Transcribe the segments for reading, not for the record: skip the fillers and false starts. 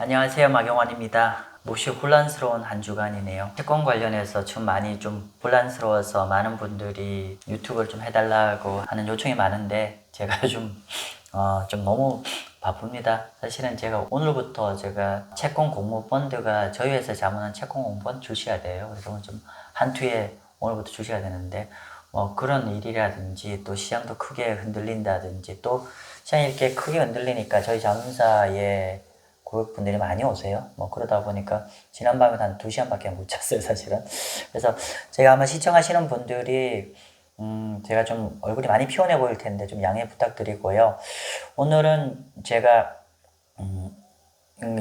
안녕하세요, 마경원입니다. 몹시 혼란스러운 한 주간이네요. 채권 관련해서 좀 많이 좀 혼란스러워서 많은 분들이 유튜브를 좀 해달라고 하는 요청이 많은데 제가 좀 너무 바쁩니다. 사실은 제가 오늘부터 제가 채권 공모 펀드가 저희 회사 자문한 채권 공모 펀드 출시가 돼요. 그래서 좀 한 투에 오늘부터 출시가 되는데 뭐 그런 일이라든지 또 시장도 크게 흔들린다든지 또 시장이 이렇게 크게 흔들리니까 저희 자문사에 고객분들이 많이 오세요. 뭐 그러다 보니까 지난밤에 한 2시간밖에 못 잤어요, 사실은. 그래서 제가 아마 시청하시는 분들이 제가 좀 얼굴이 많이 피곤해 보일 텐데 좀 양해 부탁드리고요. 오늘은 제가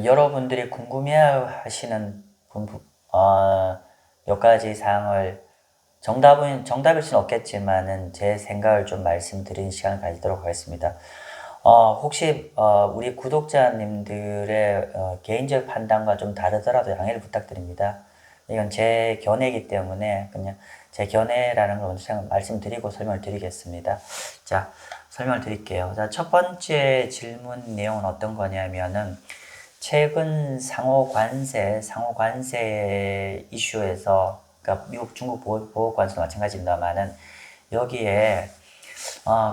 여러분들이 궁금해 하시는 몇 가지 사항을 정답일 수는 없겠지만은 제 생각을 좀 말씀드리는 시간을 가지도록 하겠습니다. 혹시 우리 구독자님들의 개인적 판단과 좀 다르더라도 양해를 부탁드립니다. 이건 제 견해이기 때문에 그냥 제 견해라는 걸 먼저 말씀드리고 설명을 드리겠습니다. 자, 설명을 드릴게요. 자, 첫 번째 질문 내용은 어떤 거냐면은 최근 상호 관세 이슈에서 그러니까 미국, 중국 보호 관세도 마찬가지입니다만은 여기에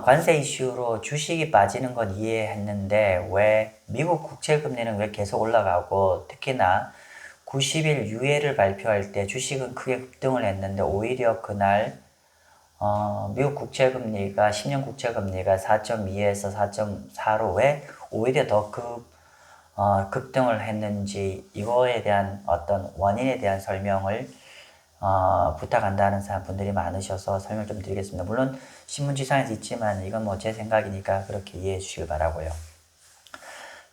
관세 이슈로 주식이 빠지는 건 이해했는데 왜 미국 국채 금리는 왜 계속 올라가고 특히나 90일 유예를 발표할 때 주식은 크게 급등을 했는데 오히려 그날 미국 국채 금리가 10년 국채 금리가 4.2에서 4.4로 왜 오히려 더 급등을 했는지 이거에 대한 어떤 원인에 대한 설명을 부탁한다는 분들이 많으셔서 설명 좀 드리겠습니다. 물론 신문지상에서 있지만 이건 뭐 제 생각이니까 그렇게 이해해 주시길 바라고요.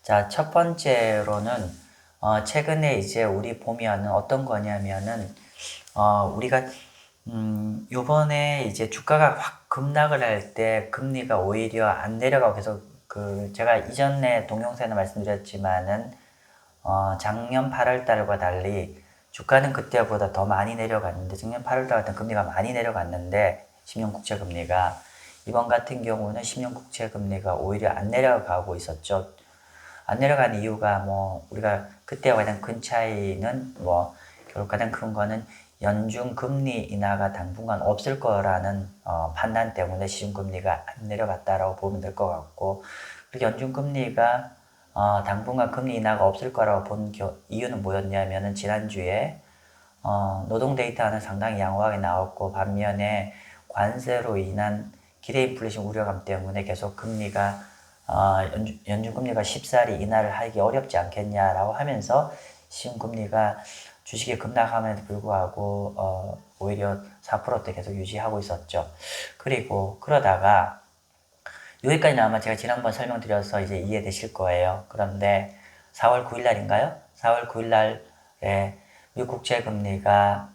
자, 첫 번째로는 최근에 이제 우리 보면은 어떤 거냐면은 우리가 요번에 이제 주가가 확 급락을 할 때 금리가 오히려 안 내려가고 계속 제가 이전에 동영상에 말씀드렸지만은 작년 8월 달과 달리 주가는 그때보다 더 많이 내려갔는데 작년 8월 달 같은 금리가 많이 내려갔는데 10년 국채 금리가 이번 같은 경우는 10년 국채 금리가 오히려 안 내려가고 있었죠. 안 내려간 이유가 뭐 우리가 그때와 가장 큰 차이는 뭐 결국 가장 큰 거는 연준 금리 인하가 당분간 없을 거라는 판단 때문에 시중금리가 안 내려갔다라고 보면 될 것 같고 그리고 연준 금리가 당분간 금리 인하가 없을 거라고 본 이유는 뭐였냐면은 지난주에 노동 데이터는 상당히 양호하게 나왔고 반면에 관세로 인한 기대 인플레이션 우려감 때문에 계속 금리가 연준 금리가 쉽사리 인하를 하기 어렵지 않겠냐라고 하면서 시중금리가 주식이 급락함에도 불구하고 오히려 4%대 계속 유지하고 있었죠. 그리고 그러다가 여기까지는 아마 제가 지난번 설명드려서 이제 이해되실 거예요. 그런데 4월 9일 날인가요? 4월 9일 날에 미국 국채 금리가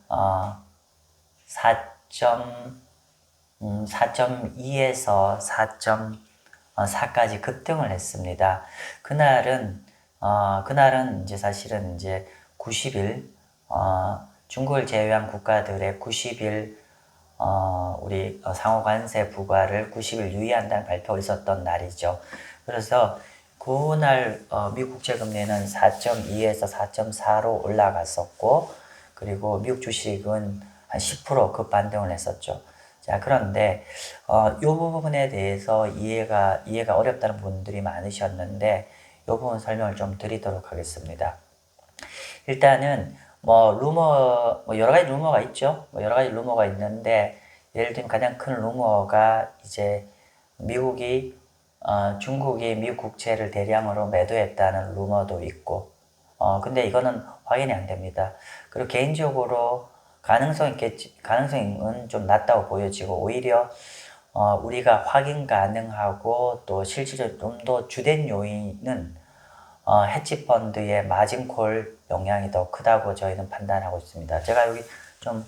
4.2에서 4.4까지 급등을 했습니다. 그날은 이제 사실은 이제 90일 중국을 제외한 국가들의 90일 우리 상호관세 부과를 90일 유예한다는 발표가 있었던 날이죠. 그래서 그날 미국 국채 금리는 4.2에서 4.4로 올라갔었고 그리고 미국 주식은 한 10% 급반등을 했었죠. 자, 그런데 이 부분에 대해서 이해가 어렵다는 분들이 많으셨는데 이 부분 설명을 좀 드리도록 하겠습니다. 일단은 뭐 여러 가지 루머가 있죠. 여러 가지 루머가 있는데 예를 들면 가장 큰 루머가 이제 중국이 미국 국채를 대량으로 매도했다는 루머도 있고 근데 이거는 확인이 안 됩니다. 그리고 개인적으로 가능성은 좀 낮다고 보여지고 오히려 우리가 확인 가능하고 또 실질적으로 좀 더 주된 요인은 헤지펀드의 마진콜 영향이 더 크다고 저희는 판단하고 있습니다. 제가 여기 좀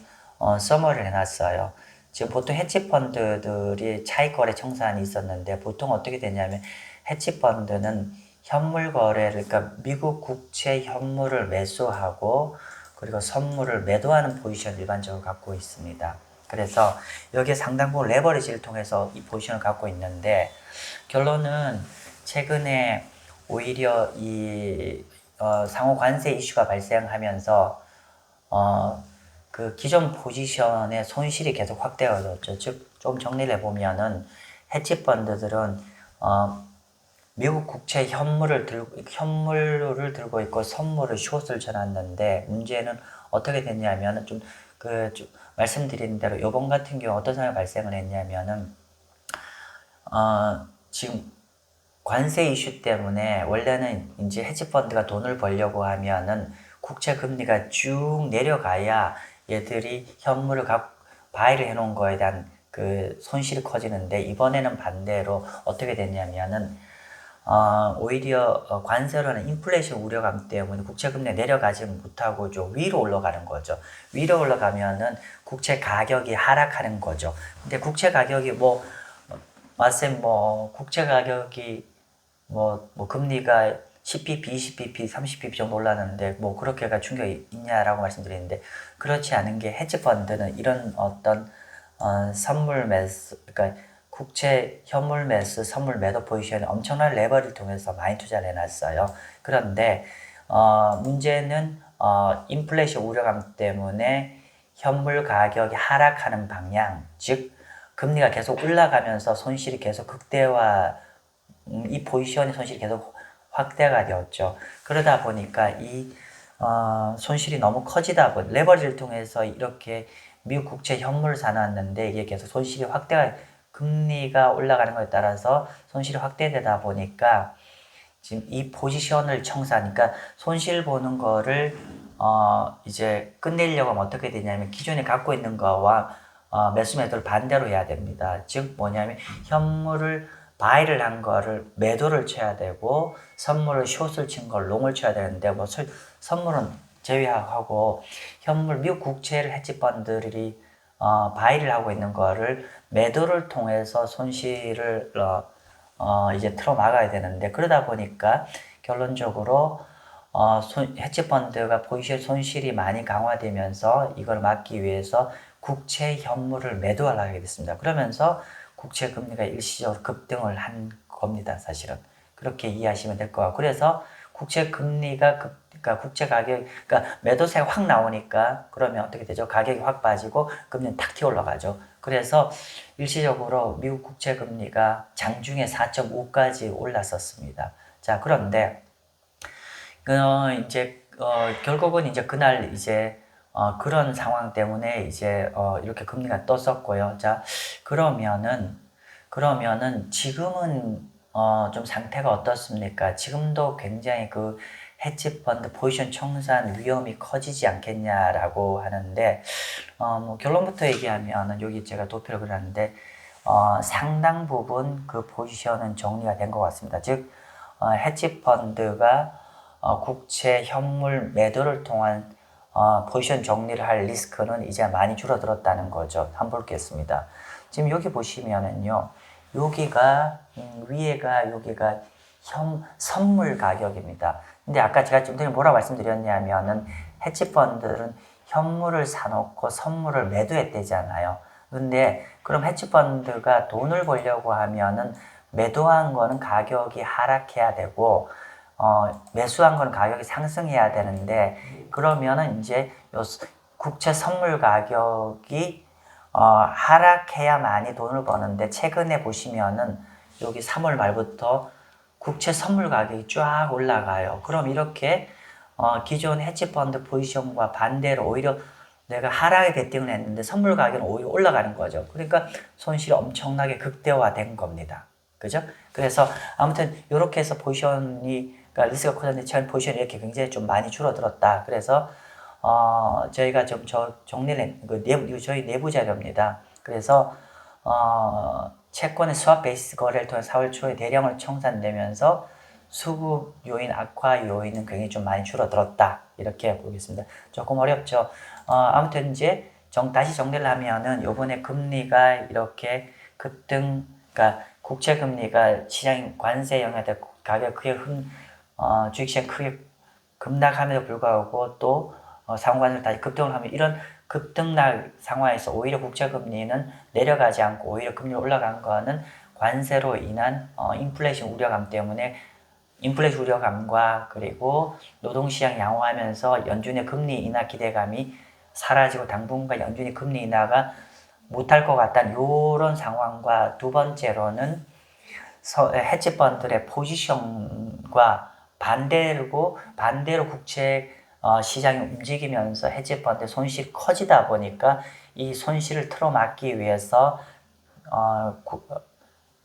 서머리를 해놨어요. 지금 보통 헤지펀드들이 차익거래 청산이 있었는데 보통 어떻게 되냐면 헤지펀드는 현물 거래를 그러니까 미국 국채 현물을 매수하고 그리고 선물을 매도하는 포지션을 일반적으로 갖고 있습니다. 그래서 여기에 상당 부분 레버리지를 통해서 이 포지션을 갖고 있는데 결론은 최근에 오히려 이 상호 관세 이슈가 발생하면서 그 기존 포지션의 손실이 계속 확대가 됐죠. 즉, 좀 정리를 해보면은 헤지 펀드들은 미국 국채 현물을 들고 있고 선물을 숏을 쳐놨는데 문제는 어떻게 됐냐면은 좀 말씀드린 대로 요번 같은 경우 어떤 상황이 발생을 했냐면은 지금 관세 이슈 때문에 원래는 이제 헤지 펀드가 돈을 벌려고 하면은 국채 금리가 쭉 내려가야 얘들이 현물을 바이를 해놓은 거에 대한 그 손실이 커지는데 이번에는 반대로 어떻게 됐냐면은 오히려 관세로는 인플레이션 우려감 때문에 국채 금리가 내려가지 못하고 좀 위로 올라가는 거죠. 위로 올라가면은 국채 가격이 하락하는 거죠. 근데 국채 가격이 말씀 국채 가격이 금리가 10bp, 20bp, 30bp 정도 올랐는데 그렇게가 충격이 있냐라고 말씀드리는데 그렇지 않은 게 헤지 펀드는 이런 어떤 선물 매수, 그러니까 국채 현물 매수, 선물 매도 포지션에 엄청난 레버리를 통해서 많이 투자를 해놨어요. 그런데 문제는 인플레이션 우려감 때문에 현물 가격이 하락하는 방향, 즉 금리가 계속 올라가면서 손실이 계속 이 포지션의 손실이 계속 확대가 되었죠. 그러다 보니까 이 손실이 너무 커지다 보니 레버리지를 통해서 이렇게 미국 국채 현물을 사놨는데 이게 계속 손실이 금리가 올라가는 것에 따라서 손실이 확대되다 보니까 지금 이 포지션을 청산하니까 손실 보는 거를 이제 끝내려고 하면 어떻게 되냐면 기존에 갖고 있는 거와 매수 매도를 반대로 해야 됩니다. 즉 뭐냐면 현물을 바이를 한 거를 매도를 쳐야 되고 선물을 숏을 친 걸 롱을 쳐야 되는데 선물은 제외하고 현물 미국 국채를 헤지 펀드들이 바이를 하고 있는 거를 매도를 통해서 손실을 이제 틀어 막아야 되는데 그러다 보니까 결론적으로 헤지 펀드가 포지션 손실이 많이 강화되면서 이걸 막기 위해서 국채 현물을 매도하게 됐습니다. 그러면서 국채 금리가 일시적으로 급등을 한 겁니다. 사실은 그렇게 이해하시면 될 것 같고 그래서 국채 금리가 그러니까 국채 가격, 그러니까 매도세가 확 나오니까 그러면 어떻게 되죠? 가격이 확 빠지고 금리는 탁 튀어 올라가죠. 그래서 일시적으로 미국 국채 금리가 장중에 4.5까지 올랐었습니다. 자, 그런데 결국은 이제 그날 이제 그런 상황 때문에 이제 이렇게 금리가 떴었고요. 자, 그러면은 지금은 좀 상태가 어떻습니까? 지금도 굉장히 그 헤지 펀드 포지션 청산 위험이 커지지 않겠냐라고 하는데 결론부터 얘기하면 여기 제가 도표를 그렸는데 상당 부분 그 포지션은 정리가 된 것 같습니다. 즉 헤지 펀드가 국채 현물 매도를 통한 포지션 정리를 할 리스크는 이제 많이 줄어들었다는 거죠. 한번 보겠습니다. 지금 여기 보시면은요, 여기가 여기가 선물 가격입니다. 근데 아까 제가 좀 전에 뭐라고 말씀드렸냐면은 헤지 펀드들은 현물을 사놓고 선물을 매도했대잖아요. 근데 그럼 헤지 펀드가 돈을 벌려고 하면은 매도한 거는 가격이 하락해야 되고 매수한 건 가격이 상승해야 되는데 그러면은 이제 국채 선물 가격이 하락해야 많이 돈을 버는데 최근에 보시면은 여기 3월 말부터 국채 선물 가격이 쫙 올라가요. 그럼 이렇게 기존 헤지 펀드 포지션과 반대로 오히려 내가 하락에 베팅을 했는데 선물 가격은 오히려 올라가는 거죠. 그러니까 손실이 엄청나게 극대화된 겁니다. 그죠? 그래서 아무튼 이렇게 해서 그러니까 리스크가 커졌는데 최근 포지션이 이렇게 굉장히 좀 많이 줄어들었다. 그래서 저희가 좀 정리를 저희 내부 자료입니다. 그래서 채권의 스왑 베이스 거래를 통해 4월 초에 대량으로 청산되면서 수급 요인 악화 요인은 굉장히 좀 많이 줄어들었다. 이렇게 보겠습니다. 조금 어렵죠. 아무튼 이제 다시 정리를 하면은 요번에 금리가 이렇게 그러니까 국채 금리가 시장 관세 영향에 가격 크게 주식시장 크게 급락함에도 불구하고 또 상호관세를 다시 급등을 하면 이런 급등락 상황에서 오히려 국채 금리는 내려가지 않고 오히려 금리 올라간 거는 관세로 인한 인플레이션 우려감 때문에 인플레이션 우려감과 그리고 노동시장 양호하면서 연준의 금리 인하 기대감이 사라지고 당분간 연준이 금리 인하가 못할 것 같다는 이런 상황과 두 번째로는 헤지펀드의 포지션과 반대로 국채 시장이 움직이면서 헤지펀드의 손실이 커지다 보니까 이 손실을 틀어막기 위해서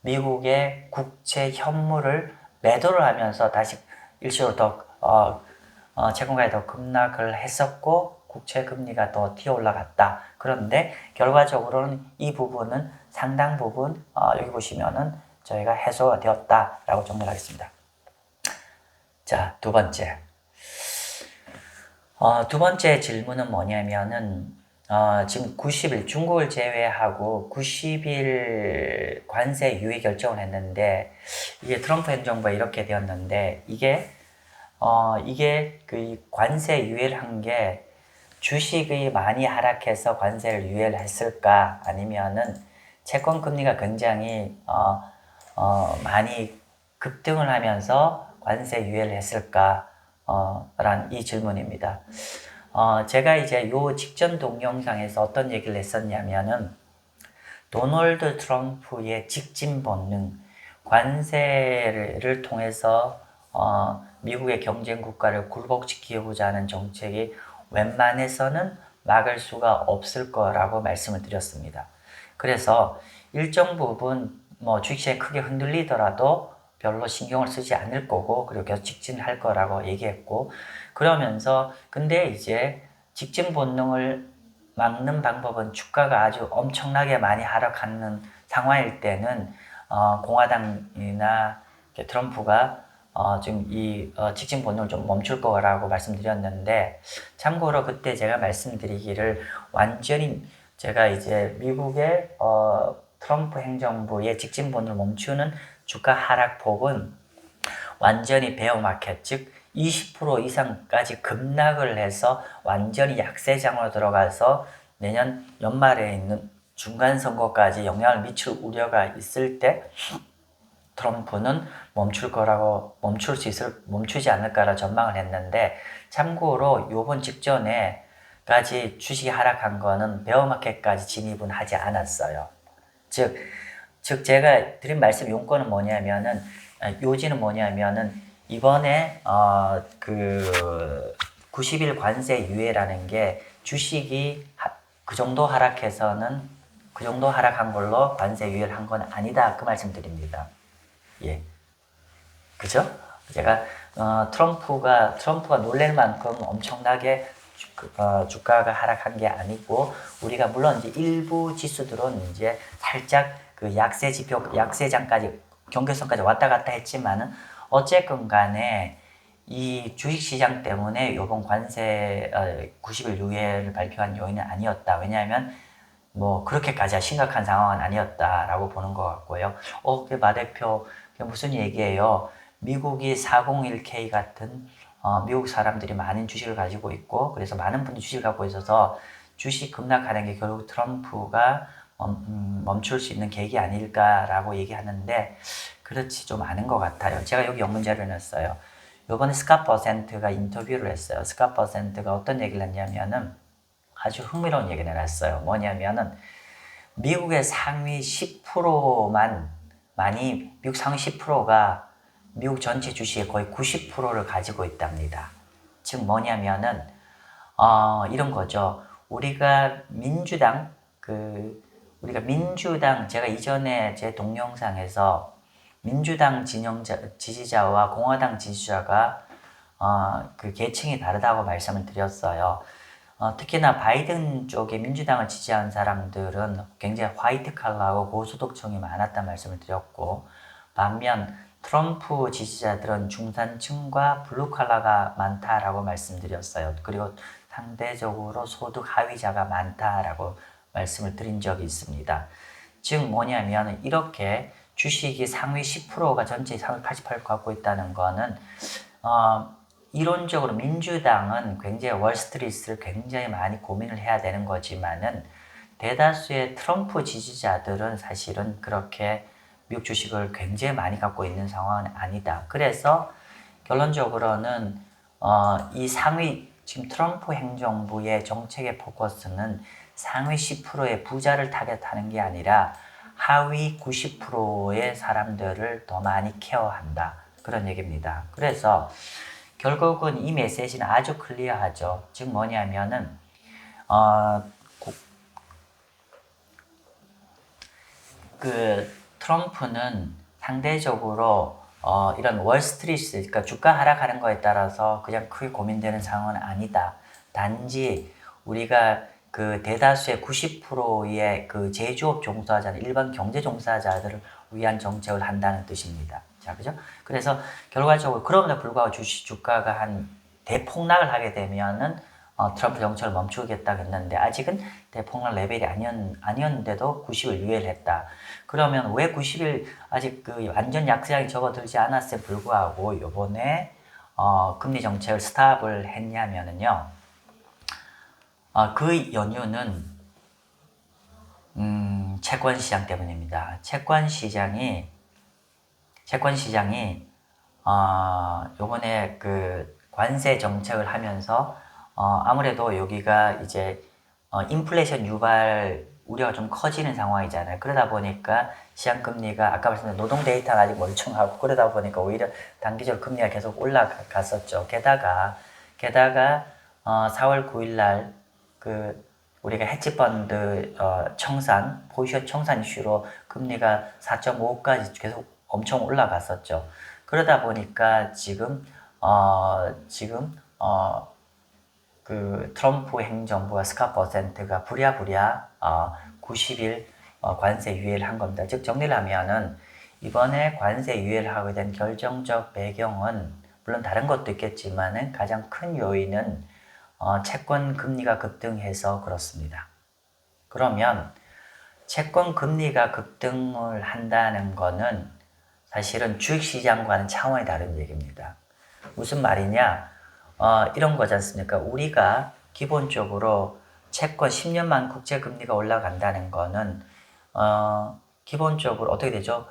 미국의 국채 현물을 매도를 하면서 다시 일시적으로 더 채권가에 더 급락을 했었고 국채 금리가 더 튀어 올라갔다. 그런데 결과적으로는 이 부분은 상당 부분 여기 보시면은 저희가 해소가 되었다라고 정리하겠습니다. 자, 두 번째. 두 번째 질문은 뭐냐면은 지금 90일 중국을 제외하고 90일 관세 유예 결정을 했는데 이게 트럼프 행정부가 이렇게 되었는데 이게 그 관세 유예를 한 게 주식이 많이 하락해서 관세를 유예를 했을까 아니면은 채권 금리가 굉장히 많이 급등을 하면서 관세 유예를 했을까 라는 이 질문입니다. 제가 이제 요 직전 동영상에서 어떤 얘기를 했었냐면은 도널드 트럼프의 직진 본능, 관세를 통해서 미국의 경쟁 국가를 굴복시키고자 하는 정책이 웬만해서는 막을 수가 없을 거라고 말씀을 드렸습니다. 그래서 일정 부분 주식시장이 크게 흔들리더라도 별로 신경을 쓰지 않을 거고 그리고 계속 직진할 거라고 얘기했고 그러면서 근데 이제 직진 본능을 막는 방법은 주가가 아주 엄청나게 많이 하락하는 상황일 때는 공화당이나 트럼프가 지금 이 직진 본능을 좀 멈출 거라고 말씀드렸는데 참고로 그때 제가 말씀드리기를 완전히 제가 이제 미국의 트럼프 행정부의 직진 본능을 멈추는 주가 하락폭은 완전히 베어마켓, 즉 20% 이상까지 급락을 해서 완전히 약세장으로 들어가서 내년 연말에 있는 중간선거까지 영향을 미칠 우려가 있을 때 트럼프는 멈추지 않을까라 전망을 했는데 참고로 요번 직전에까지 주식이 하락한 거는 베어마켓까지 진입은 하지 않았어요. 즉 제가 드린 말씀 용건은 뭐냐면은 요지는 뭐냐면은 이번에 그 90일 관세 유예라는 게 주식이 그 정도 하락해서는 그 정도 하락한 걸로 관세 유예를 한 건 아니다 그 말씀 드립니다. 예, 그죠? 제가 트럼프가 놀랄 만큼 엄청나게 주가가 하락한 게 아니고 우리가 물론 이제 일부 지수들은 이제 살짝 그 약세장까지 경계선까지 왔다 갔다 했지만은 어쨌건 간에 이 주식시장 때문에 이번 관세 90일 유예를 발표한 요인은 아니었다. 왜냐하면 그렇게까지 심각한 상황은 아니었다라고 보는 것 같고요. 마 대표 무슨 얘기예요? 미국이 401k 같은 미국 사람들이 많은 주식을 가지고 있고 그래서 많은 분들이 주식을 갖고 있어서 주식 급락하는 게 결국 트럼프가 멈출 수 있는 계기 아닐까라고 얘기하는데 그렇지 좀 않은 것 같아요. 제가 여기 영문자료를 냈어요. 요번에 스캇 버센트가 인터뷰를 했어요. 스캇 버센트가 어떤 얘기를 했냐면은 아주 흥미로운 얘기를 해놨어요. 뭐냐면은 미국의 상위 10%만이 미국 상위 10%가 미국 전체 주식의 거의 90%를 가지고 있답니다. 즉 뭐냐면은 이런 거죠. 우리가 민주당 제가 이전에 제 동영상에서 민주당 지지자와 공화당 지지자가 그 계층이 다르다고 말씀을 드렸어요. 특히나 바이든 쪽에 민주당을 지지한 사람들은 굉장히 화이트 칼라하고 고소득층이 많았다는 말씀을 드렸고 반면 트럼프 지지자들은 중산층과 블루 칼라가 많다라고 말씀드렸어요. 그리고 상대적으로 소득 하위자가 많다라고 말씀을 드린 적이 있습니다. 즉 뭐냐면 이렇게 주식이 상위 10%가 전체 상위 88% 갖고 있다는 거는 이론적으로 민주당은 굉장히 월스트리트를 굉장히 많이 고민을 해야 되는 거지만은 대다수의 트럼프 지지자들은 사실은 그렇게 미국 주식을 굉장히 많이 갖고 있는 상황은 아니다. 그래서 결론적으로는 이 상위 지금 트럼프 행정부의 정책의 포커스는 상위 10%의 부자를 타겟하는 게 아니라 하위 90%의 사람들을 더 많이 케어한다. 그런 얘기입니다. 그래서 결국은 이 메시지는 아주 클리어하죠. 즉 뭐냐면은 트럼프는 상대적으로 이런 월스트리트, 그러니까 주가 하락하는 거에 따라서 그냥 크게 고민되는 상황은 아니다. 단지 우리가 그 대다수의 90%의 그 제조업 종사자, 일반 경제 종사자들을 위한 정책을 한다는 뜻입니다. 자, 그죠? 그래서 결과적으로 그럼에도 불구하고 주가가 한 대폭락을 하게 되면은 트럼프 정책을 멈추겠다고 했는데 아직은 대폭락 레벨이 아니었는데도 90일 유예를 했다. 그러면 왜 90일 아직 그 완전 약세장이 접어들지 않았음에 불구하고 요번에 금리 정책을 스탑을 했냐면은요. 그 연유는 채권 시장 때문입니다. 채권 시장이 요번에 그 관세 정책을 하면서 아무래도 여기가 이제 인플레이션 유발 우려가 좀 커지는 상황이잖아요. 그러다 보니까 시장금리가 아까 말씀드린 노동 데이터가 아직 멀쩡하고 그러다 보니까 오히려 단기적으로 금리가 계속 올라갔었죠. 게다가 4월 9일 날 그 우리가 헤지펀드 포지션 청산 이슈로 금리가 4.5까지 계속 엄청 올라갔었죠. 그러다 보니까 지금 그 트럼프 행정부가 스캇 버센트가 부랴부랴 90일 관세 유예를 한 겁니다. 즉 정리를 하면은 이번에 관세 유예를 하게 된 결정적 배경은 물론 다른 것도 있겠지만은 가장 큰 요인은 채권 금리가 급등해서 그렇습니다. 그러면 채권 금리가 급등을 한다는 거는 사실은 주식시장과는 차원이 다른 얘기입니다. 무슨 말이냐? 이런 거지 않습니까? 우리가 기본적으로 채권 10년만 국채금리가 올라간다는 거는 기본적으로 어떻게 되죠?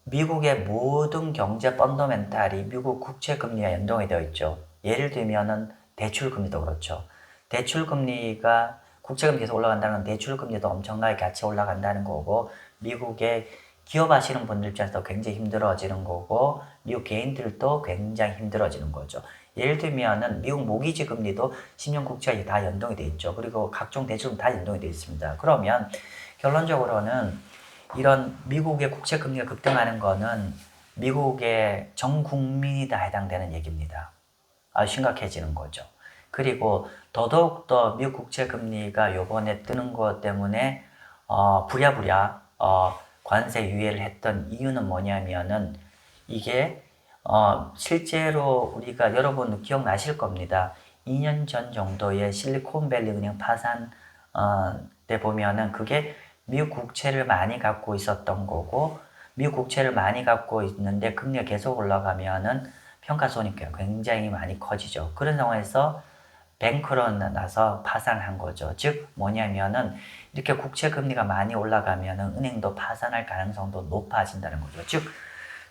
미국의 모든 경제 펀더멘탈이 미국 국채금리와 연동이 되어 있죠. 예를 들면은 대출금리도 그렇죠. 대출금리가 국채금리 계속 올라간다는 건 대출금리도 엄청나게 같이 올라간다는 거고 미국의 기업 하시는 분들 입장에서 굉장히 힘들어지는 거고 미국 개인들도 굉장히 힘들어지는 거죠. 예를 들면은 미국 모기지 금리도 10년 국채가 다 연동이 돼 있죠. 그리고 각종 대출금 다 연동이 돼 있습니다. 그러면 결론적으로는 이런 미국의 국채 금리가 급등하는 거는 미국의 전 국민이 다 해당되는 얘기입니다. 아주 심각해지는 거죠. 그리고 더더욱더 미국 국채 금리가 요번에 뜨는 것 때문에 부랴부랴 관세 유예를 했던 이유는 뭐냐면은 이게 실제로 우리가 여러분 기억나실 겁니다. 2년 전 정도에 실리콘밸리 은행 파산 때 보면은 그게 미국 국채를 많이 갖고 있었던 거고 미국 국채를 많이 갖고 있는데 금리가 계속 올라가면은 평가손익이 굉장히 많이 커지죠. 그런 상황에서 뱅크런 나서 파산한 거죠. 즉 뭐냐면은 이렇게 국채 금리가 많이 올라가면은 은행도 파산할 가능성도 높아진다는 거죠. 즉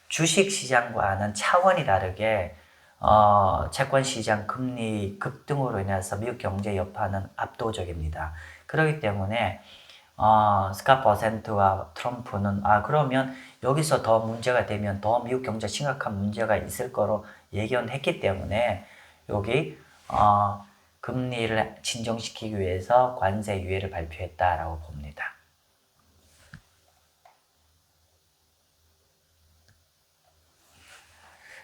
주식 시장과는 차원이 다르게 채권 시장 금리 급등으로 인해서 미국 경제 여파는 압도적입니다. 그렇기 때문에 스캇 버센트와 트럼프는 그러면 여기서 더 문제가 되면 더 미국 경제 심각한 문제가 있을 거로 예견했기 때문에 여기 금리를 진정시키기 위해서 관세 유예를 발표했다라고 봅니다.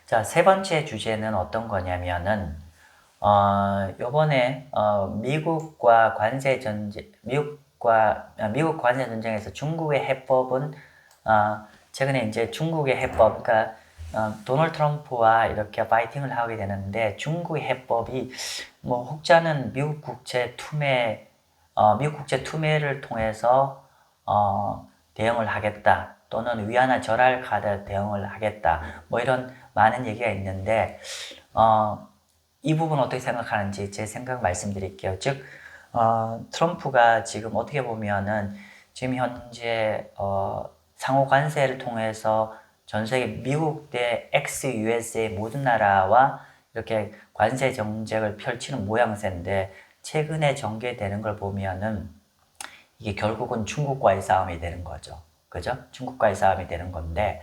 자, 세 번째 주제는 어떤 거냐면은 요번에 미국과 관세 전쟁, 미국 관세 전쟁에서 중국의 해법은 최근에 이제 중국의 해법, 그러니까 도널드 트럼프와 이렇게 파이팅을 하게 되는데 중국의 해법이 뭐 혹자는 미국 국채 투매를 통해서 대응을 하겠다 또는 위안화 절할 카드 대응을 하겠다 뭐 이런 많은 얘기가 있는데 이 부분 어떻게 생각하는지 제 생각 말씀드릴게요. 즉 트럼프가 지금 어떻게 보면은 지금 현재 상호 관세를 통해서 전 세계 미국 대 ex-USA 모든 나라와 이렇게 관세 정책을 펼치는 모양새인데 최근에 전개되는 걸 보면은 이게 결국은 중국과의 싸움이 되는 거죠. 그죠? 중국과의 싸움이 되는 건데,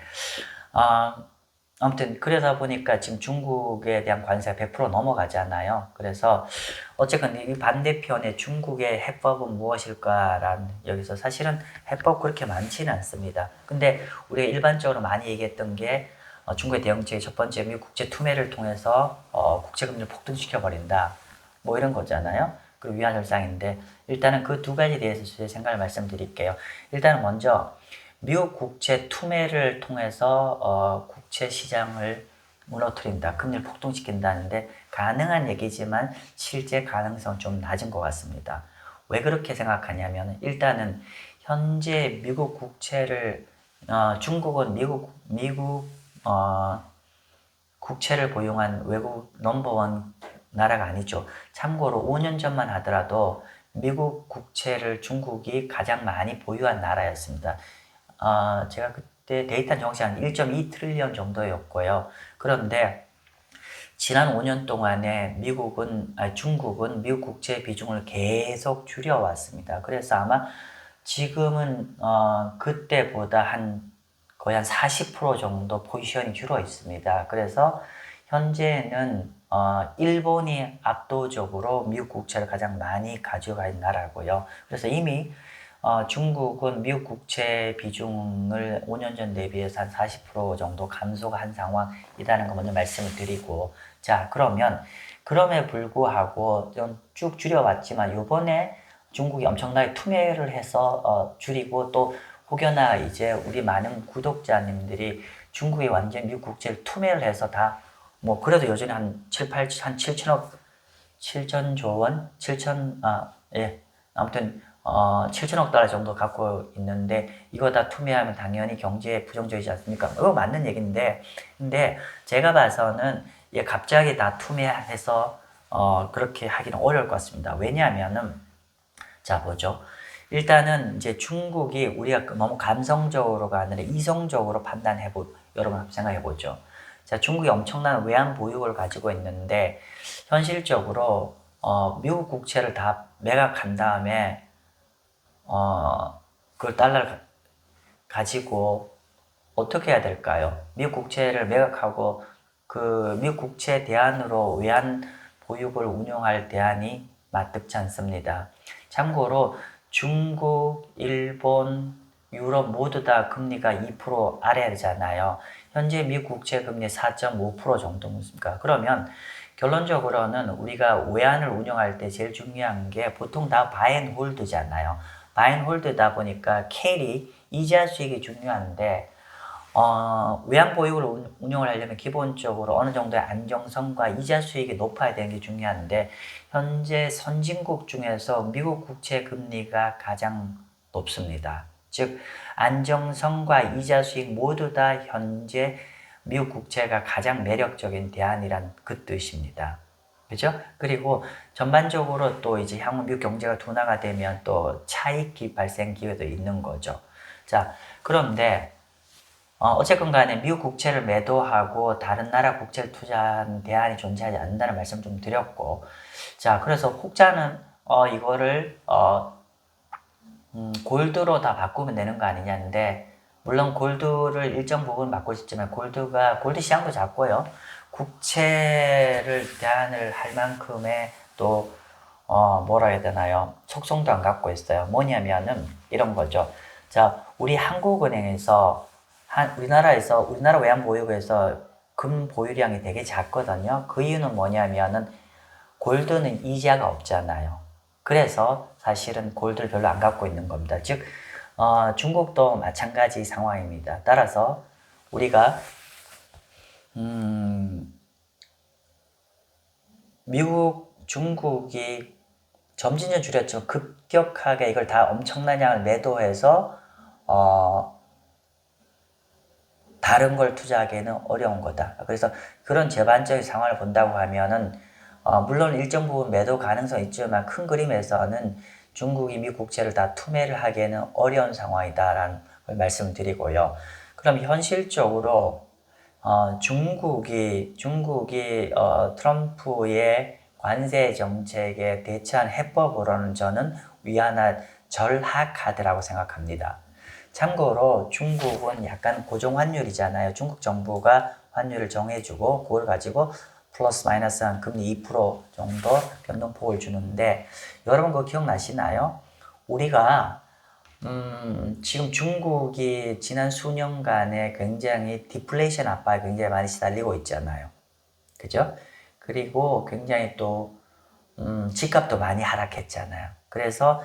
아무튼 그러다 보니까 지금 중국에 대한 관세가 100% 넘어가잖아요. 그래서 어쨌건 이 반대편에 중국의 해법은 무엇일까라는, 여기서 사실은 해법 그렇게 많지는 않습니다. 근데 우리가 일반적으로 많이 얘기했던 게 중국의 대응책의 첫 번째, 미국 국제 투매를 통해서 국제 금리를 폭등시켜 버린다, 뭐 이런 거잖아요. 그리고 위안 협상인데, 일단은 그 두 가지에 대해서 제 생각을 말씀드릴게요. 일단은 먼저 미국 국채 투매를 통해서 국채 시장을 무너뜨린다, 금리를 폭등시킨다는데 가능한 얘기지만 실제 가능성은 좀 낮은 것 같습니다. 왜 그렇게 생각하냐면, 일단은 현재 미국 국채를 중국은 미국 국채를 보유한 외국 넘버원 나라가 아니죠. 참고로 5년 전만 하더라도 미국 국채를 중국이 가장 많이 보유한 나라였습니다. 제가 그때 데이터 정확히 한 1.2 트릴리언 정도였고요. 그런데 지난 5년 동안에 중국은 미국 국채 비중을 계속 줄여왔습니다. 그래서 아마 지금은 그때보다 거의 한 40% 정도 포지션이 줄어 있습니다. 그래서 현재는 일본이 압도적으로 미국 국채를 가장 많이 가져가 있는 나라고요. 그래서 이미 중국은 미국 국채 비중을 5년 전 대비해서 한 40% 정도 감소가 한 상황이라는 거 먼저 말씀을 드리고, 자, 그럼에 불구하고 좀 쭉 줄여왔지만 이번에 중국이 엄청나게 투매를 해서 줄이고, 또 혹여나 이제 우리 많은 구독자님들이 중국이 완전 미국 국채를 투매를 해서 다 뭐 그래도 여전히 한 7천조 원? 아무튼 7천억 달러 정도 갖고 있는데 이거 다 투매하면 당연히 경제에 부정적이지 않습니까? 이거 맞는 얘기인데, 근데 제가 봐서는 갑자기 다 투매해서 그렇게 하기는 어려울 것 같습니다. 왜냐하면은, 자, 보죠. 일단은 이제 중국이 우리가 너무 감성적으로가 아니라 이성적으로 여러분 한번 생각해 보죠. 자, 중국이 엄청난 외환 보유고를 가지고 있는데 현실적으로 미국 국채를 다 매각한 다음에 그 달러를 가지고 어떻게 해야 될까요? 미국 국채를 매각하고 그 미국 국채 대안으로 외환 보유고를 운용할 대안이 마뜩지 않습니다. 참고로 중국, 일본, 유럽 모두 다 금리가 2% 아래잖아요. 현재 미국 국채 금리 4.5% 정도입니까? 그러면 결론적으로는 우리가 외환을 운영할 때 제일 중요한 게 보통 다 바앤홀드잖아요. 바앤홀드다 보니까 캐리, 이자 수익이 중요한데 외환 보유고를 운용을 하려면 기본적으로 어느 정도의 안정성과 이자 수익이 높아야 되는 게 중요한데, 현재 선진국 중에서 미국 국채 금리가 가장 높습니다. 즉 안정성과 이자 수익 모두 다 현재 미국 국채가 가장 매력적인 대안이란 그 뜻입니다. 그죠? 그리고 전반적으로 또 이제 향후 미국 경제가 둔화가 되면 또 차익 발생 기회도 있는 거죠. 자, 그런데 어쨌건 간에 미국 국채를 매도하고 다른 나라 국채를 투자하는 대안이 존재하지 않는다는 말씀 좀 드렸고, 자, 그래서 혹자는 이거를 골드로 다 바꾸면 되는 거 아니냐는데, 물론 골드를 일정 부분 바꿀 수 있지만 골드 시장도 작고요. 국채를 대안을 할 만큼의 또 뭐라 해야 되나요? 속성도 안 갖고 있어요. 뭐냐면은 이런 거죠. 자, 우리 한국은행에서 우리나라 외환 보유고에서 금 보유량이 되게 작거든요. 그 이유는 뭐냐면은 골드는 이자가 없잖아요. 그래서 사실은 골드를 별로 안 갖고 있는 겁니다. 즉 중국도 마찬가지 상황입니다. 따라서 우리가 중국이 점진전 줄였죠. 급격하게 이걸 다 엄청난 양을 매도해서 다른 걸 투자하기에는 어려운 거다. 그래서 그런 제반적인 상황을 본다고 하면은 물론 일정 부분 매도 가능성이 있지만 큰 그림에서는 중국이 미국 국채를 다 투매를 하기에는 어려운 상황이다라는 걸 말씀드리고요. 그럼 현실적으로 중국이 트럼프의 관세 정책에 대처한 해법으로는 저는 위안화 절하 카드라고 생각합니다. 참고로 중국은 약간 고정 환율이잖아요. 중국 정부가 환율을 정해주고 그걸 가지고 플러스 마이너스 한 금리 2% 정도 변동폭을 주는데 여러분 그거 기억나시나요? 우리가 지금 중국이 지난 수년간에 굉장히 디플레이션 압박에 굉장히 많이 시달리고 있잖아요. 그죠? 그리고 굉장히 또 집값도 많이 하락했잖아요. 그래서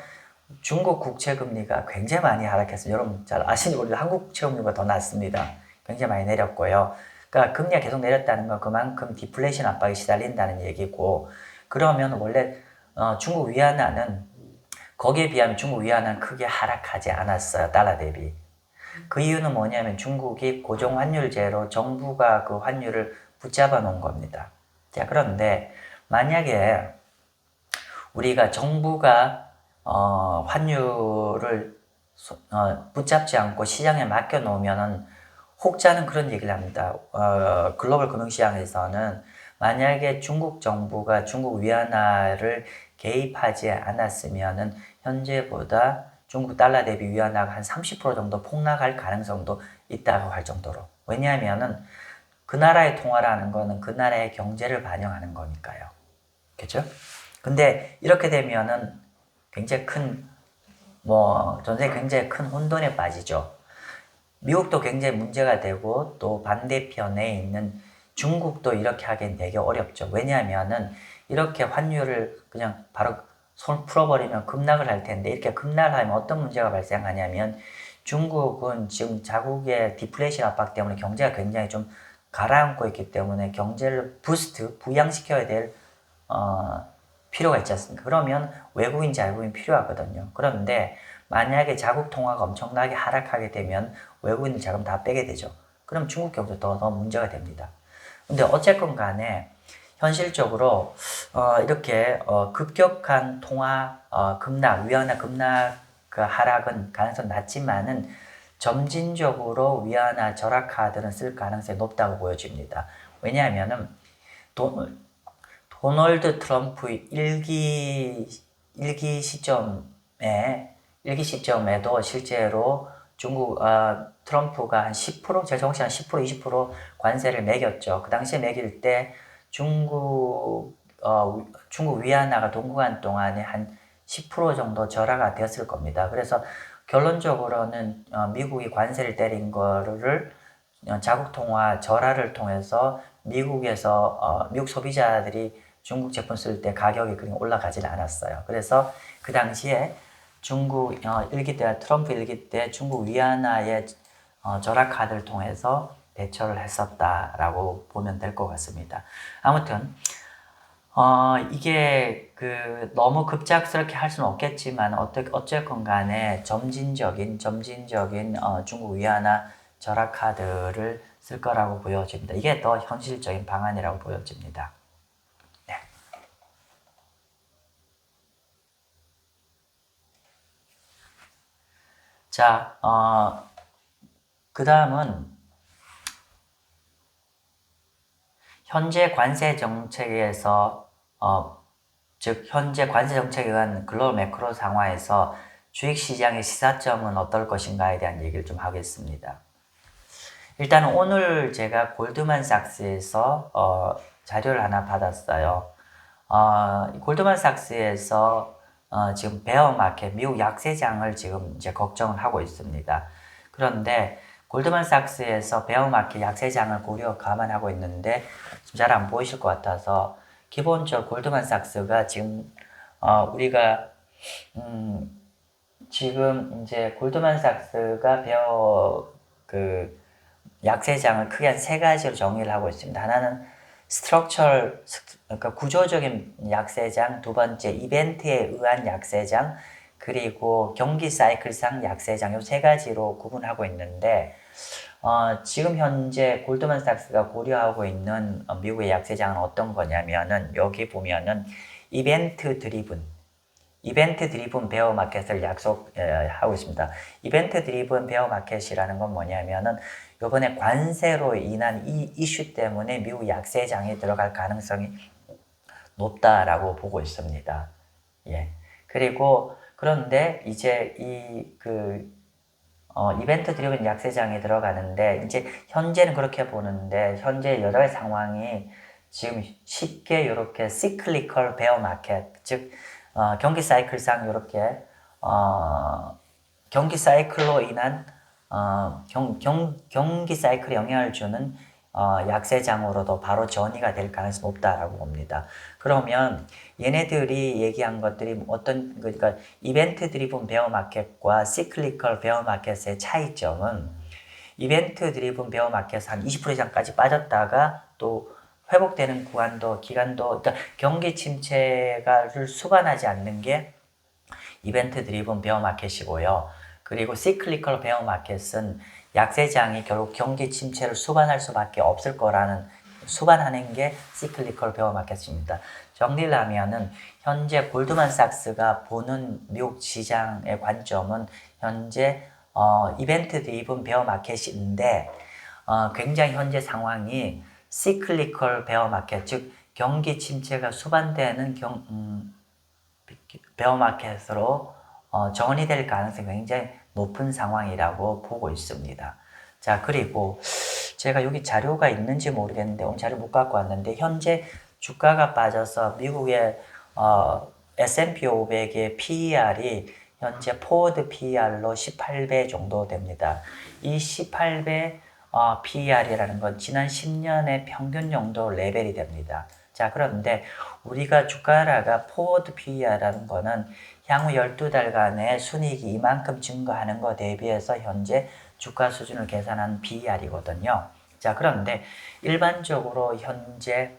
중국 국채금리가 굉장히 많이 하락했어요. 여러분 잘 아시는지 모르겠는데 한국 국채금리가 더 낮습니다. 굉장히 많이 내렸고요. 그러니까 금리가 계속 내렸다는 건 그만큼 디플레이션 압박에 시달린다는 얘기고, 그러면 원래 중국 위안화는 거기에 비하면 중국 위안화는 크게 하락하지 않았어요. 달러 대비. 그 이유는 뭐냐면 중국이 고정 환율제로 정부가 그 환율을 붙잡아 놓은 겁니다. 자, 그런데 만약에 우리가 정부가 환율을 붙잡지 않고 시장에 맡겨 놓으면은 혹자는 그런 얘기를 합니다. 글로벌 금융시장에서는 만약에 중국 정부가 중국 위안화를 개입하지 않았으면은 현재보다 중국 달러 대비 위안화가 한 30% 정도 폭락할 가능성도 있다고 할 정도로. 왜냐하면은 그 나라의 통화라는 거는 그 나라의 경제를 반영하는 거니까요. 그렇죠? 근데 이렇게 되면은 굉장히 전세에 굉장히 큰 혼돈에 빠지죠. 미국도 굉장히 문제가 되고 또 반대편에 있는 중국도 이렇게 하기엔 되게 어렵죠. 왜냐하면은 이렇게 환율을 그냥 바로 손 풀어버리면 급락을 할 텐데 이렇게 급락을 하면 어떤 문제가 발생하냐면 중국은 지금 자국의 디플레이션 압박 때문에 경제가 굉장히 좀 가라앉고 있기 때문에 경제를 부양시켜야 될 필요가 있지 않습니까? 그러면 외국인 자금이 필요하거든요. 그런데 만약에 자국 통화가 엄청나게 하락하게 되면 외국인들 자금 다 빼게 되죠. 그럼 중국 경제 더 문제가 됩니다. 근데 어쨌건 간에 현실적으로 이렇게 급격한 통화 급락, 위안화 급락 그 하락은 가능성 낮지만은 점진적으로 위안화 절하 카드는 쓸 가능성이 높다고 보여집니다. 왜냐하면은 도널드 트럼프의 일기 시점에도 실제로 중국 트럼프가 한 10%, 제가 정확히 한 10%, 20% 관세를 매겼죠. 그 당시에 매길 때 중국 위안화가 동구간 동안에 한 10% 정도 절하가 되었을 겁니다. 그래서 결론적으로는 미국이 관세를 때린 거를 자국 통화 절하를 통해서 미국에서 미국 소비자들이 중국 제품 쓸 때 가격이 그렇게 올라가질 않았어요. 그래서 그 당시에 중국 일기 때 트럼프 일기 때 중국 위안화의 절하 카드를 통해서 대처를 했었다라고 보면 될 것 같습니다. 아무튼 이게 너무 급작스럽게 할 수는 없겠지만 어쨌건 간에 점진적인 중국 위안화 절하 카드를 쓸 거라고 보여집니다. 이게 더 현실적인 방안이라고 보여집니다. 네. 자, 그 다음은 현재 관세 정책에서 즉 현재 관세 정책에 의한 글로벌 매크로 상황에서 주식시장의 시사점은 어떨 것인가에 대한 얘기를 좀 하겠습니다. 일단 오늘 제가 골드만삭스에서 자료를 하나 받았어요. 골드만삭스에서 지금 베어마켓, 미국 약세장을 지금 이제 걱정을 하고 있습니다. 그런데 골드만삭스에서 베어마켓 약세장을 감안하고 있는데 잘 안 보이실 것 같아서 기본적으로 골드만삭스가 지금 우리가 지금 이제 골드만삭스가 약세장을 크게 한 세 가지로 정의를 하고 있습니다. 하나는 그러니까 구조적인 약세장, 두 번째 이벤트에 의한 약세장, 그리고 경기 사이클상 약세장, 이 세 가지로 구분하고 있는데 지금 현재 골드만삭스가 고려하고 있는 미국의 약세장은 어떤 거냐면은 여기 보면은 이벤트 드리븐, 이벤트 드리븐 베어 마켓을 약속하고 있습니다. 이벤트 드리븐 베어 마켓이라는 건 뭐냐면은 이번에 관세로 인한 이 이슈 때문에 미국 약세장에 들어갈 가능성이 높다라고 보고 있습니다. 예. 그리고 그런데 이제 이벤트 드리븐 약세장에 들어가는데 이제 현재는 그렇게 보는데 현재 여러 가지 상황이 지금 쉽게 이렇게 시클리컬 베어 마켓 즉 경기 사이클상 이렇게 경기 사이클로 인한 경기 사이클에 영향을 주는 약세장으로도 바로 전이가 될 가능성이 높다라고 봅니다. 그러면 얘네들이 얘기한 것들이 그러니까 이벤트 드리븐 베어 마켓과 시클리컬 베어 마켓의 차이점은 이벤트 드리븐 베어 마켓에서 한 20% 이상까지 빠졌다가 또 회복되는 기간도 그러니까 경기 침체를 수반하지 않는 게 이벤트 드리븐 베어 마켓이고요. 그리고 시클리컬 베어 마켓은 약세장이 결국 경기 침체를 수반할 수밖에 없을 거라는 수반하는 게 시클리컬 베어 마켓입니다. 정리를 하면은 현재 골드만삭스가 보는 미국 시장의 관점은 현재 이벤트 드리븐 베어 마켓인데 굉장히 현재 상황이 시클리컬 베어 마켓 즉 경기 침체가 수반되는 베어 마켓으로 전이될 가능성이 굉장히 높은 상황이라고 보고 있습니다. 자, 그리고 제가 여기 자료가 있는지 모르겠는데 오늘 자료 못 갖고 왔는데 현재 주가가 빠져서 미국의 S&P 500의 PER이 현재 포워드 PER로 18배 정도 됩니다. 이 18배 PER이라는 건 지난 10년의 평균 정도 레벨이 됩니다. 자, 그런데 우리가 주가가 포워드 PER라는 거는 향후 12달간의 순이익이 이만큼 증가하는 것 대비해서 현재 주가 수준을 계산한 PER이거든요. 자, 그런데 일반적으로 현재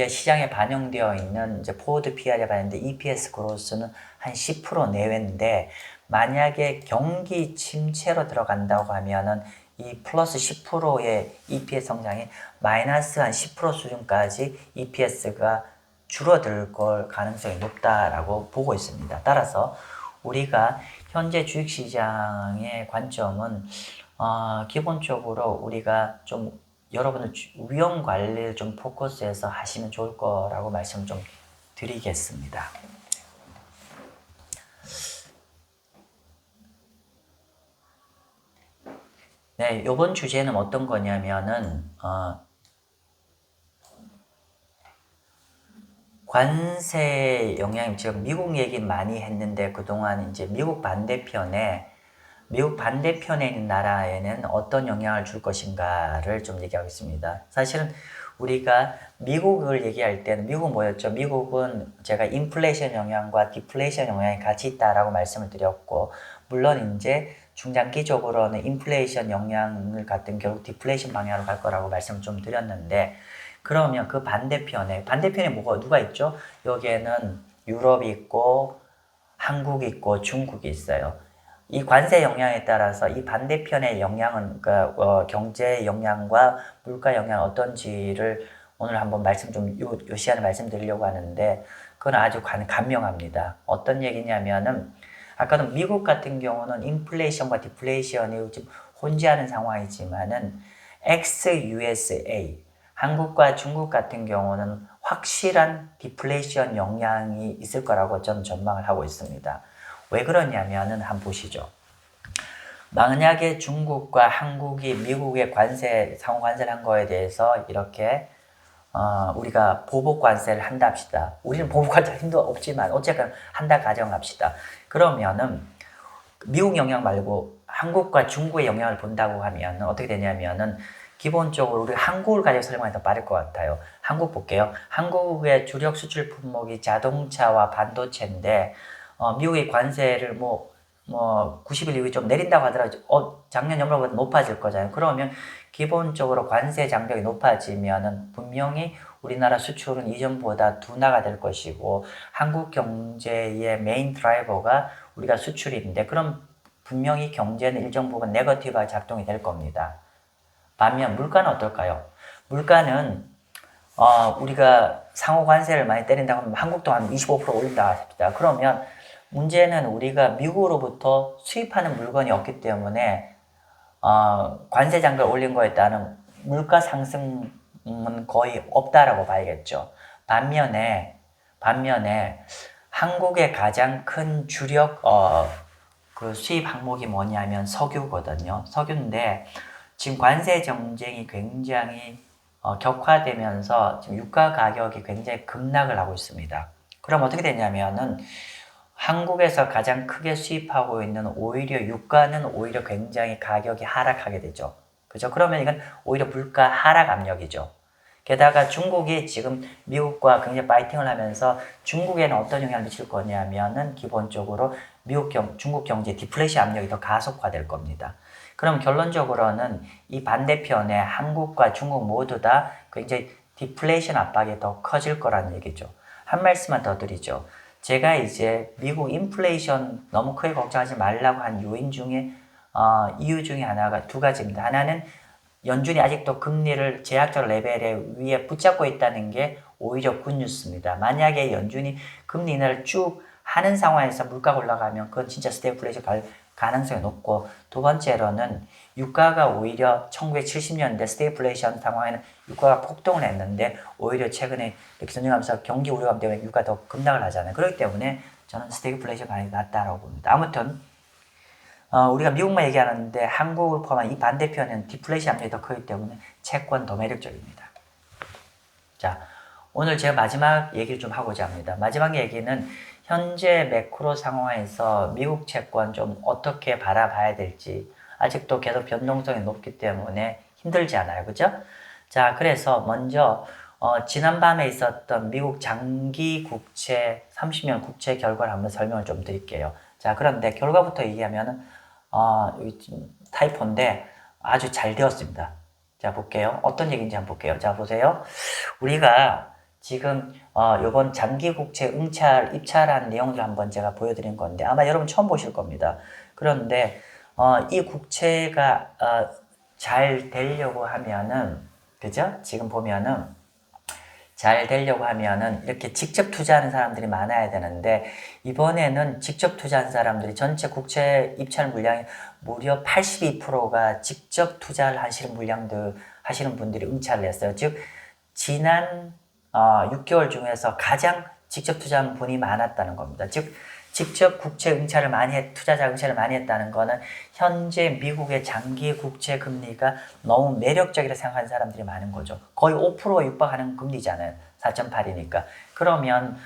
시장에 반영되어 있는 이제 포워드 PER에 반영된 EPS 그로스는 한 10% 내외인데 만약에 경기 침체로 들어간다고 하면은 이 플러스 10%의 EPS 성장이 마이너스 한 10% 수준까지 EPS가 줄어들 걸 가능성이 높다라고 보고 있습니다. 따라서 우리가 현재 주식시장의 관점은 기본적으로 우리가 좀 여러분들 위험 관리를 좀 포커스해서 하시면 좋을 거라고 말씀 좀 드리겠습니다. 네, 이번 주제는 어떤 거냐면은 관세 영향, 지금 미국 얘기 많이 했는데 그동안 이제 미국 반대편에 있는 나라에는 어떤 영향을 줄 것인가를 좀 얘기하겠습니다. 사실은 우리가 미국을 얘기할 때는 미국은 뭐였죠? 미국은 제가 인플레이션 영향과 디플레이션 영향이 같이 있다라고 말씀을 드렸고, 물론 이제 중장기적으로는 인플레이션 영향을 갖던 결국 디플레이션 방향으로 갈 거라고 말씀을 좀 드렸는데, 그러면 그 반대편에 누가 있죠? 여기에는 유럽이 있고 한국이 있고 중국이 있어요. 이 관세 영향에 따라서 이 반대편의 영향은 경제 영향과 물가 영향 어떤지를 오늘 한번 요 시간에 말씀드리려고 하는데 그건 아주 간명합니다. 어떤 얘기냐면은 아까도 미국 같은 경우는 인플레이션과 디플레이션이 좀 혼재하는 상황이지만은 ex-USA 한국과 중국 같은 경우는 확실한 디플레이션 영향이 있을 거라고 저는 전망을 하고 있습니다. 왜 그러냐면은 한번 보시죠. 만약에 중국과 한국이 미국의 상호 관세를 한 거에 대해서 이렇게 우리가 보복 관세를 한다 합시다. 우리는 보복 관세 힘도 없지만 어쨌든 한다 가정합시다. 그러면은 미국 영향 말고 한국과 중국의 영향을 본다고 하면 어떻게 되냐면은 기본적으로 우리 한국을 가지고 설명하기 더 빠를 것 같아요. 한국 볼게요. 한국의 주력 수출 품목이 자동차와 반도체인데 미국의 관세를 90일 이후에 좀 내린다고 하더라도 작년 연말보다 높아질 거잖아요. 그러면 기본적으로 관세 장벽이 높아지면은 분명히 우리나라 수출은 이전보다 둔화가 될 것이고 한국 경제의 메인 드라이버가 우리가 수출인데 그럼 분명히 경제는 일정 부분 네거티브가 작동이 될 겁니다. 반면 물가는 어떨까요? 물가는 우리가 상호 관세를 많이 때린다고 하면 한국도 한 25% 올린다 합니다. 그러면 문제는 우리가 미국으로부터 수입하는 물건이 없기 때문에 관세 장벽을 올린 거에 따른 물가 상승은 거의 없다라고 봐야겠죠. 반면에 한국의 가장 큰 주력 그 수입 항목이 뭐냐면 석유거든요. 석유인데 지금 관세 정쟁이 굉장히 격화되면서 지금 유가 가격이 굉장히 급락을 하고 있습니다. 그럼 어떻게 되냐면은 한국에서 가장 크게 수입하고 있는 오히려 유가는 오히려 굉장히 가격이 하락하게 되죠. 그죠? 그러면 이건 오히려 물가 하락 압력이죠. 게다가 중국이 지금 미국과 굉장히 파이팅을 하면서 중국에는 어떤 영향을 미칠 거냐면은 기본적으로 중국 경제 디플레이션 압력이 더 가속화될 겁니다. 그럼 결론적으로는 이 반대편에 한국과 중국 모두 다 굉장히 디플레이션 압박이 더 커질 거라는 얘기죠. 한 말씀만 더 드리죠. 제가 이제 미국 인플레이션 너무 크게 걱정하지 말라고 한 요인 중에 이유 중에 하나가 두 가지입니다. 하나는 연준이 아직도 금리를 제약적 레벨에 위에 붙잡고 있다는 게 오히려 굿뉴스입니다. 만약에 연준이 금리 인하를 쭉 하는 상황에서 물가가 올라가면 그건 진짜 스태그플레이션 갈 가능성이 높고, 두 번째로는 유가가 오히려 1970년대 스태그플레이션 상황에는 유가가 폭등을 했는데 오히려 최근에 이렇게 전쟁하면서 경기 우려감 때문에 유가가 더 급락을 하잖아요. 그렇기 때문에 저는 스태그플레이션 가능성이 낮다라고 봅니다. 아무튼 우리가 미국만 얘기하는데 한국을 포함한 이 반대편은 디플레이션 압력이 더 크기 때문에 채권 더 매력적입니다. 자, 오늘 제가 마지막 얘기를 좀 하고자 합니다. 마지막 얘기는 현재 매크로 상황에서 미국 채권 좀 어떻게 바라봐야 될지, 아직도 계속 변동성이 높기 때문에 힘들지 않아요. 그죠? 자, 그래서 먼저 지난밤에 있었던 미국 장기 국채 30년 국채 결과를 한번 설명을 좀 드릴게요. 자, 그런데 결과부터 얘기하면은 타이포인데 아주 잘 되었습니다. 자, 볼게요. 어떤 얘기인지 한번 볼게요. 자, 보세요. 우리가 지금 요번 장기국채 입찰한 내용들 한번 제가 보여드린 건데 아마 여러분 처음 보실 겁니다. 그런데 이 국채가 잘 되려고 하면은, 그죠? 지금 보면은 잘 되려고 하면은 이렇게 직접 투자하는 사람들이 많아야 되는데, 이번에는 직접 투자한 사람들이 전체 국채 입찰 물량의 무려 82%가 직접 투자를 하시는 분들이 응찰을 했어요. 즉 지난 6개월 중에서 가장 직접 투자한 분이 많았다는 겁니다. 즉 직접 투자자 응찰을 많이 했다는 거는 현재 미국의 장기 국채 금리가 너무 매력적이라 생각하는 사람들이 많은 거죠. 거의 5%에 육박하는 금리잖아요. 4.8이니까. 그러면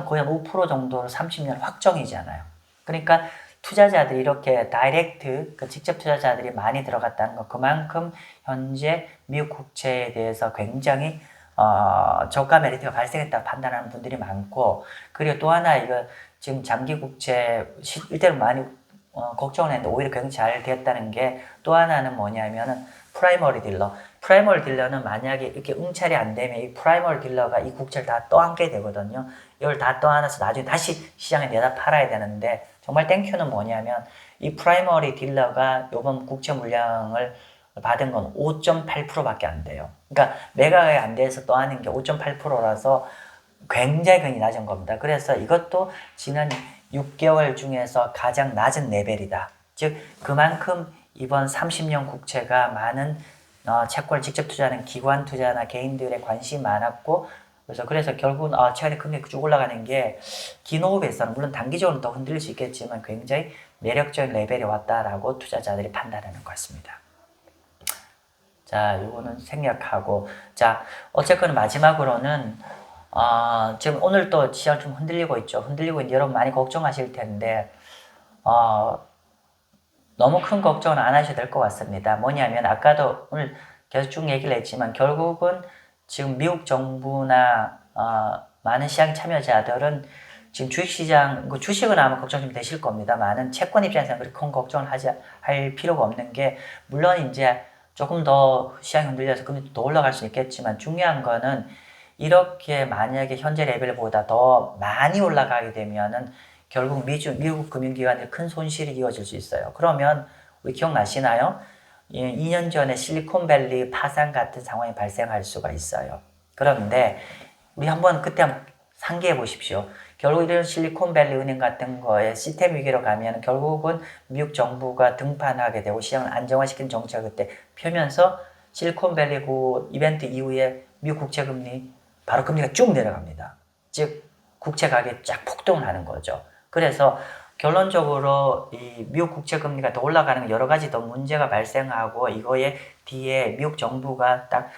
거의 한 5% 정도로 30년 확정이잖아요. 그러니까 투자자들이 이렇게 다이렉트, 직접 투자자들이 많이 들어갔다는 거, 그만큼 현재 미국 국채에 대해서 굉장히 저가 메리트가 발생했다고 판단하는 분들이 많고, 그리고 또 하나 이거 지금 장기 국채 이때로 많이 걱정을 했는데 오히려 굉장히 잘 됐다는 게, 또 하나는 뭐냐면은 프라이머리 딜러는 만약에 이렇게 응찰이 안 되면 이 프라이머리 딜러가 이 국채를 다 떠안게 되거든요. 이걸 다 떠안아서 나중에 다시 시장에 내다 팔아야 되는데, 정말 땡큐는 뭐냐면 이 프라이머리 딜러가 이번 국채 물량을 받은 건 5.8%밖에 안 돼요. 그러니까 매각이 안 돼서 떠안은 게 5.8%라서 굉장히 낮은 겁니다. 그래서 이것도 지난 6개월 중에서 가장 낮은 레벨이다. 즉 그만큼 이번 30년 국채가 많은 채권을 직접 투자하는 기관 투자나 개인들의 관심이 많았고, 그래서 결국은 최근에 금리가 쭉 올라가는 게 긴 호흡에서는 물론 단기적으로 더 흔들릴 수 있겠지만 굉장히 매력적인 레벨에 왔다라고 투자자들이 판단하는 것 같습니다. 자, 이거는 생략하고, 자, 어쨌거나 마지막으로는 지금 오늘 또 시장 좀 흔들리고 있죠. 흔들리고 있는데 여러분 많이 걱정하실 텐데 너무 큰 걱정은 안 하셔도 될 것 같습니다. 뭐냐면 아까도 오늘 계속 쭉 얘기를 했지만 결국은 지금 미국 정부나 많은 시장 참여자들은 지금 주식은 아마 걱정 좀 되실 겁니다. 많은 채권 입장에서는 그렇게 큰 걱정을 할 필요가 없는 게, 물론 이제 조금 더 시장이 흔들려서 금리도 더 올라갈 수 있겠지만 중요한 거는 이렇게 만약에 현재 레벨보다 더 많이 올라가게 되면은 결국 미국 금융기관에 큰 손실이 이어질 수 있어요. 그러면 우리 기억나시나요? 2년 전에 실리콘밸리 파산 같은 상황이 발생할 수가 있어요. 그런데 우리 한번 그때 한번 상기해 보십시오. 결국 이런 실리콘밸리 은행 같은 거에 시스템 위기로 가면 결국은 미국 정부가 등판하게 되고 시장을 안정화시킨 정책을 그때 펴면서 실리콘밸리 그 이벤트 이후에 미국 국채금리 바로 금리가 쭉 내려갑니다. 즉 국채 가격이 쫙 폭등을 하는 거죠. 그래서 결론적으로 이 미국 국채금리가 더 올라가는 여러 가지 더 문제가 발생하고 이거에 뒤에 미국 정부가 딱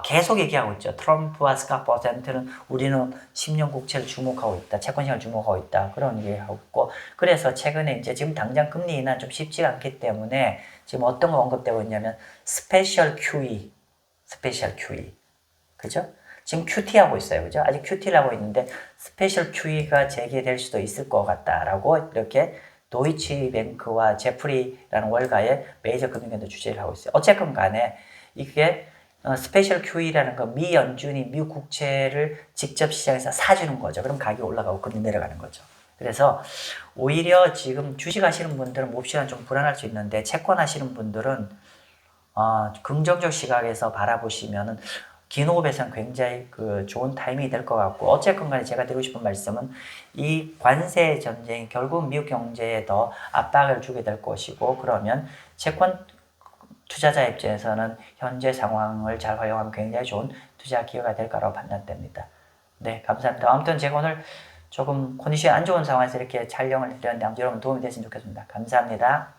계속 얘기하고 있죠. 트럼프와 스캇 버센트는 우리는 10년 국채를 주목하고 있다. 채권 시장을 주목하고 있다. 그런 얘기하고 있고. 그래서 최근에 이제 지금 당장 금리 인하 좀 쉽지가 않기 때문에 지금 어떤 거 언급되고 있냐면 스페셜 QE. 스페셜 QE. 그죠? 지금 QT 하고 있어요. 그죠? 아직 QT를 하고 있는데 스페셜 QE가 제기될 수도 있을 것 같다라고 이렇게 도이치뱅크와 제프리라는 월가의 메이저 금융기관도 주제를 하고 있어요. 어쨌건 간에 이게 스페셜 QE라는 거 미연준이 미국 국채를 직접 시장에서 사주는 거죠. 그럼 가격이 올라가고 금리 내려가는 거죠. 그래서 오히려 지금 주식 하시는 분들은 몹시나 좀 불안할 수 있는데 채권 하시는 분들은 긍정적 시각에서 바라보시면은 긴 호흡에서는 굉장히 좋은 타이밍이 될 것 같고 어쨌건 간에 제가 드리고 싶은 말씀은 이 관세 전쟁이 결국 미국 경제에 더 압박을 주게 될 것이고 그러면 채권 투자자 입장에서는 현재 상황을 잘 활용하면 굉장히 좋은 투자 기회가 될 거라고 판단됩니다. 네, 감사합니다. 아무튼 제가 오늘 조금 컨디션이 안 좋은 상황에서 이렇게 촬영을 드렸는데 아무튼 여러분 도움이 됐으면 좋겠습니다. 감사합니다.